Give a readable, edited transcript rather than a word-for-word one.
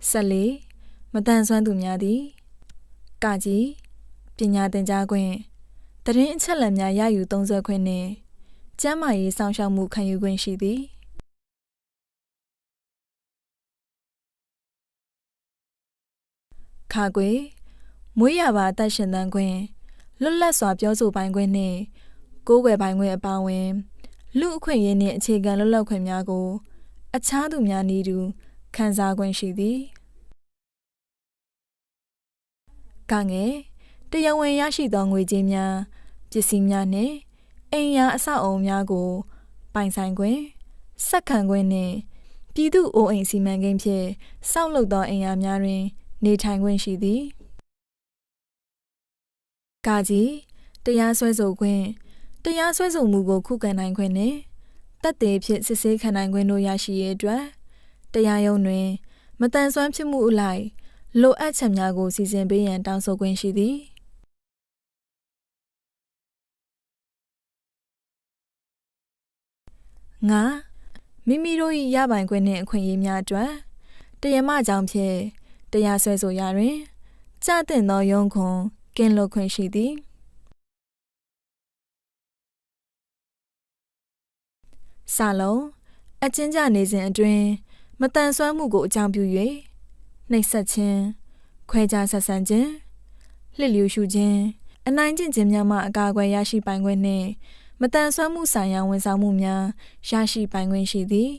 ဆက်လေးမတန်ဆွမ်းသူများသည်ကကြီးပညာသင်ကြားခွင့်တရင်အချက်လက်များရယူသုံးစွဲခွင့်နှင့်ကျန်းမာရေးစောင့်ရှောက်မှုခံယူခွင့်ရှိသည်ခါကွေမွေးရပါအသက်ရှင်သန်ခွင့်လွတ်လပ်စွာပြောဆိုပိုင်ခွင့်နှင့်ကိုးကွယ်ပိုင်ခွင့်အပါအဝင်လူအခွင့်အရေးနှင့်အခြေခံလွတ်လပ်ခွင့်များကိုအခြားသူများနည်းတူခံစားခွင့်ရှိသည်ကငယ်တရားဝင်ရရှိသောငွေကြေးများပစ္စည်းများနှင့်အိမ်ယာအဆောက်အအုံများကိုပိုင်ဆိုင်ခွင့်ဆက်ခံခွင့်နှင့်ပြည်သူ့အိုးအိမ်စီမံကိန်းဖြင့်စောင့်လုပ်သောအိမ်ယာများတွင်နေထိုင်ခွင့်ရှိသည်ကာကြီးတရားစွဲဆိုခွင့်တရားစွဲဆိုမှုကိုခုခံနိုင်ခွင့်နှင့်တပ်သေးဖြင့်စစ်ဆေးခံနိုင်ခွင့်တို့ရရှိရေးအတွက်တရားရုံးတွင်မတန်ဆွမ်းဖြစ်မှုအလိုက်လိုအပ်ချက်များကိုစီစဉ်ပေးရန်တောင်းဆိုခွင့်ရှိသည်ငါမိမိတို့၏ရပိုင်ခွင့်နှင့်အခွင့်အရေးများအတွက်တရားမကြောင့်ဖြင့်တရားစွဲဆိုရာတွင်ကြသင့်သောရုံးခွန်ကင်းလွတ်ခွင့်ရှိသည်စလုံးအကျဉ်းချနေစဉ်အတွင်းမတန်ဆွမ်းမှုကိုအကြောင်းပြု၍နှိပ်စက်ခြင်းခွဲခြားဆက်ဆံခြင်းလှစ်လျူရှုခြင်းအနိုင်ကျင့်ခြင်းများမှအကာအကွယ်ရရှိပိုင်ခွင့်နှင့်မတန်ဆွမ်းမှုဆိုင်ရာဝန်ဆောင်မှုများရရှိပိုင်ခွင့်ရှိသည်